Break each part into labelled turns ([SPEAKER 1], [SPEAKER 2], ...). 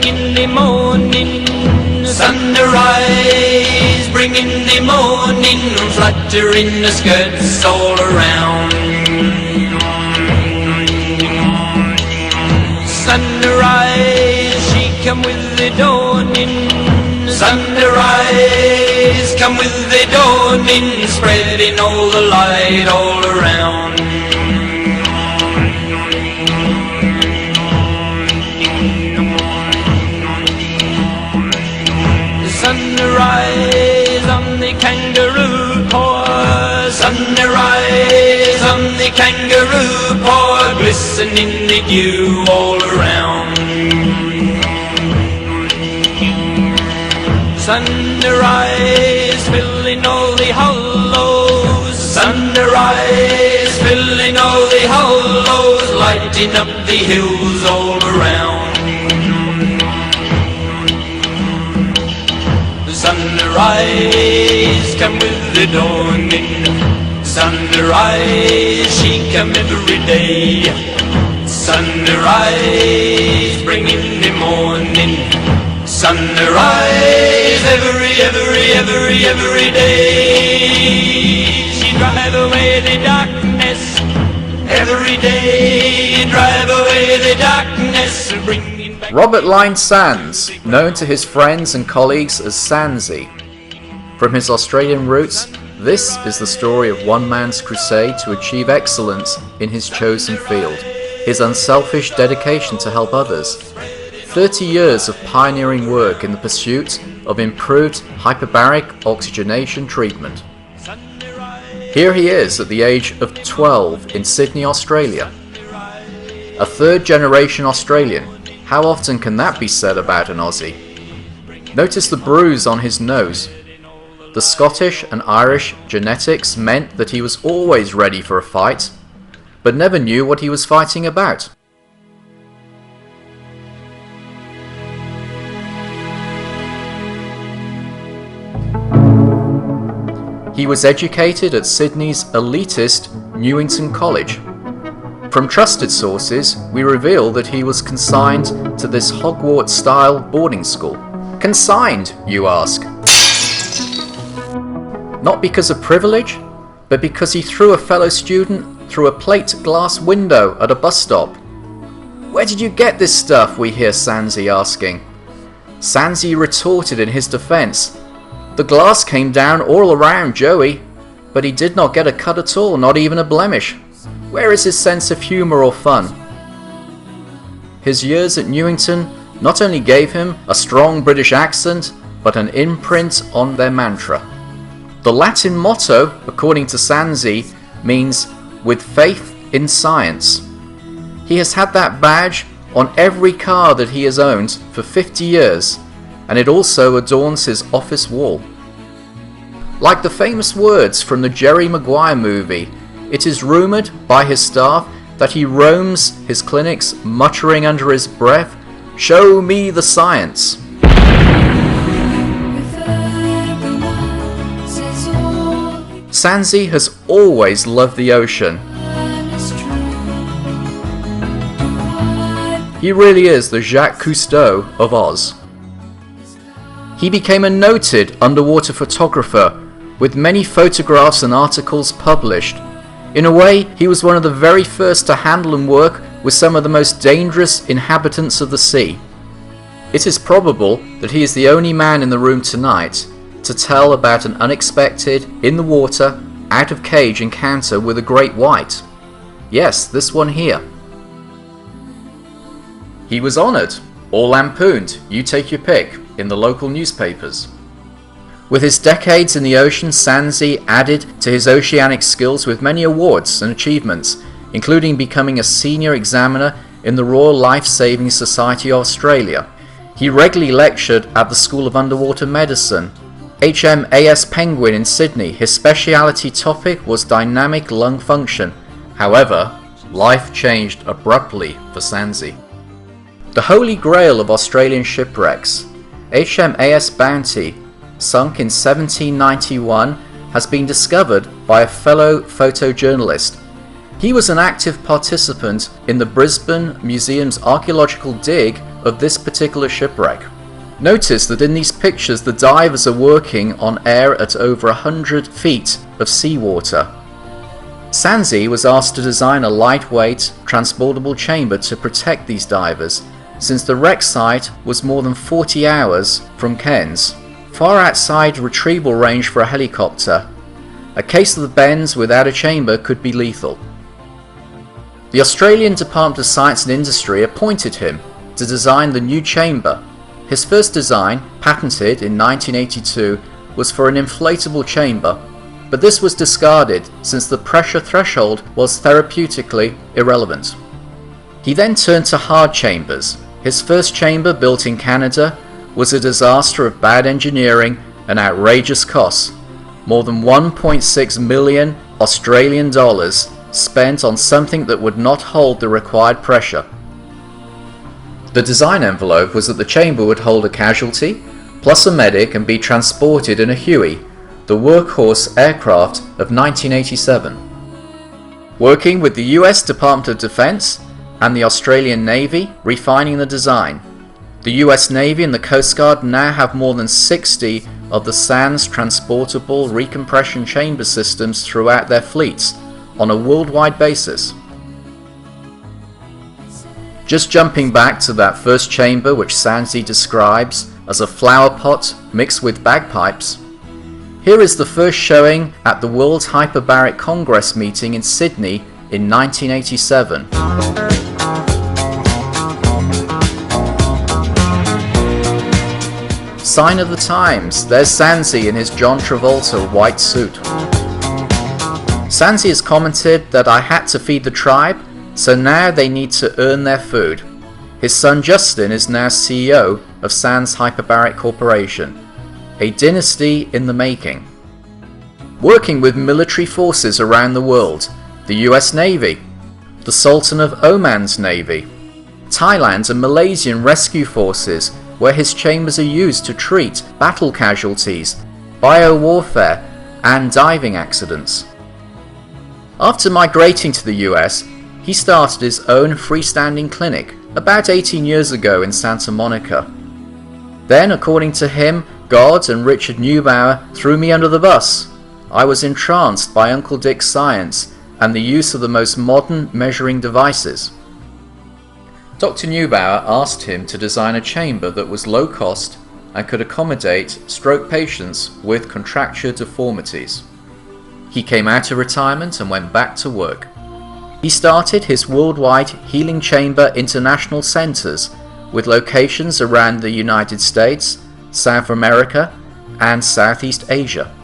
[SPEAKER 1] in the morning, sunrise, bringing the morning, fluttering the skirts all around. Sunrise, she come with the dawning, sunrise, come with the dawning, spreading all the light all around. Sunrise on the kangaroo paw, sunrise on the kangaroo paw, glistening the dew all around. Sunrise filling all the hollows, sunrise filling all the hollows, lighting up the hills all around. Sunrise, come with the dawning, sunrise, she come every day. Sunrise, bringing the morning, sunrise, every day. She drive away the darkness, every day, drive away the darkness, bringing back...
[SPEAKER 2] Robert Lyne-Sands, known to his friends and colleagues as Sandsy. From his Australian roots, this is the story of one man's crusade to achieve excellence in his chosen field, his unselfish dedication to help others. 30 years of pioneering work in the pursuit of improved hyperbaric oxygenation treatment. Here he is at the age of 12 in Sydney, Australia. A third-generation Australian. How often can that be said about an Aussie? Notice the bruise on his nose. The Scottish and Irish genetics meant that he was always ready for a fight, but never knew what he was fighting about. He was educated at Sydney's elitist Newington College. From trusted sources, we reveal that he was consigned to this Hogwarts-style boarding school. Consigned, you ask? Not because of privilege, but because he threw a fellow student through a plate glass window at a bus stop. "Where did you get this stuff?" we hear Sandsy asking. Sandsy retorted in his defense, "The glass came down all around Joey, but he did not get a cut at all, not even a blemish. Where is his sense of humour or fun?" His years at Newington not only gave him a strong British accent, but an imprint on their mantra. The Latin motto, according to Sandsy, means "with faith in science." He has had that badge on every car that he has owned for 50 years, and it also adorns his office wall. Like the famous words from the Jerry Maguire movie, it is rumoured by his staff that he roams his clinics muttering under his breath, "Show me the science." Sandsy has always loved the ocean. He really is the Jacques Cousteau of Oz. He became a noted underwater photographer with many photographs and articles published. In a way, he was one of the very first to handle and work with some of the most dangerous inhabitants of the sea. It is probable that he is the only man in the room tonight to tell about an unexpected, in the water, out of cage encounter with a great white. Yes, this one here. He was honoured, or lampooned, you take your pick, in the local newspapers. With his decades in the ocean, Sandsy added to his oceanic skills with many awards and achievements, including becoming a senior examiner in the Royal Life Saving Society of Australia. He regularly lectured at the School of Underwater Medicine, HMAS Penguin in Sydney. His speciality topic was dynamic lung function. However, life changed abruptly for Sandsy. The holy grail of Australian shipwrecks, HMAS Bounty, sunk in 1791, has been discovered by a fellow photojournalist. He was an active participant in the Brisbane Museum's archaeological dig of this particular shipwreck. Notice that in these pictures the divers are working on air at over 100 feet of seawater. Sandsey was asked to design a lightweight, transportable chamber to protect these divers, since the wreck site was more than 40 hours from Cairns, far outside retrieval range for a helicopter. A case of the bends without a chamber could be lethal. The Australian Department of Science and Industry appointed him to design the new chamber. His first design, patented in 1982, was for an inflatable chamber, but this was discarded since the pressure threshold was therapeutically irrelevant. He then turned to hard chambers. His first chamber, built in Canada, was a disaster of bad engineering and outrageous costs. More than 1.6 million Australian dollars spent on something that would not hold the required pressure. The design envelope was that the chamber would hold a casualty, plus a medic, and be transported in a Huey, the workhorse aircraft of 1987. Working with the US Department of Defense and the Australian Navy, refining the design. The US Navy and the Coast Guard now have more than 60 of the SANS transportable recompression chamber systems throughout their fleets on a worldwide basis. Just jumping back to that first chamber which Sandsey describes as a flower pot mixed with bagpipes, here is the first showing at the World Hyperbaric Congress meeting in Sydney in 1987. Sign of the times, there's Sandsey in his John Travolta white suit. Sandsey has commented that I had to feed the tribe, so now they need to earn their food. His son Justin is now CEO of SANS Hyperbaric Corporation, a dynasty in the making. Working with military forces around the world, the US Navy, the Sultan of Oman's Navy, Thailand and Malaysian rescue forces, where his chambers are used to treat battle casualties, biowarfare and diving accidents. After migrating to the US, he started his own freestanding clinic about 18 years ago in Santa Monica. Then, according to him, God and Richard Neubauer threw me under the bus. I was entranced by Uncle Dick's science and the use of the most modern measuring devices. Dr. Neubauer asked him to design a chamber that was low cost and could accommodate stroke patients with contracture deformities. He came out of retirement and went back to work. He started his worldwide Healing Chamber International Centers with locations around the United States, South America, and Southeast Asia.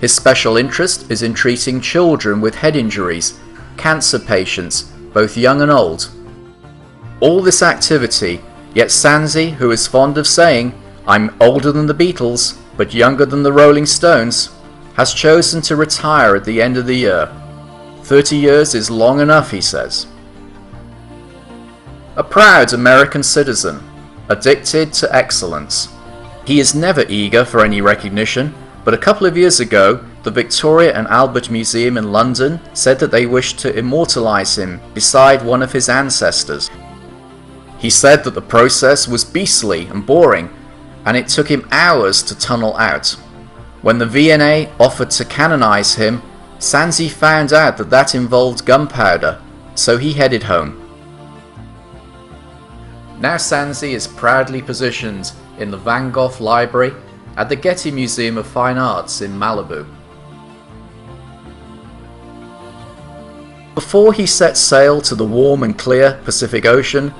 [SPEAKER 2] His special interest is in treating children with head injuries, cancer patients, both young and old. All this activity, yet Sandsey, who is fond of saying, "I'm older than the Beatles, but younger than the Rolling Stones," has chosen to retire at the end of the year. 30 years is long enough, he says. A proud American citizen, addicted to excellence. He is never eager for any recognition, but a couple of years ago, the Victoria and Albert Museum in London said that they wished to immortalize him beside one of his ancestors. He said that the process was beastly and boring, and it took him hours to tunnel out. When the V&A offered to canonize him, Sandsey found out that that involved gunpowder, so he headed home. Now Sandsey is proudly positioned in the Van Gogh Library at the Getty Museum of Fine Arts in Malibu. Before he set sail to the warm and clear Pacific Ocean,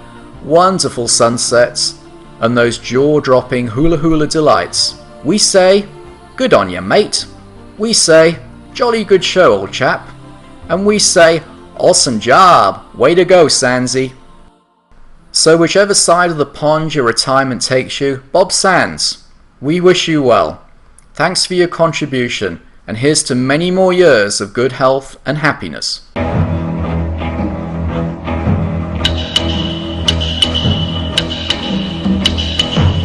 [SPEAKER 2] wonderful sunsets, and those jaw-dropping hula-hula delights, we say, "Good on ya, mate." We say, "Jolly good show, old chap." And we say, "Awesome job, way to go, Sandsey." So whichever side of the pond your retirement takes you, Bob Sands, we wish you well. Thanks for your contribution, and here's to many more years of good health and happiness.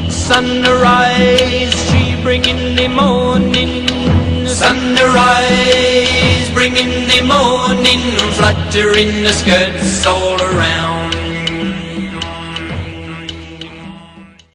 [SPEAKER 1] Sunrise, she bringing the morning. Sunrise, bringing the morning. Fluttering the skirts all around.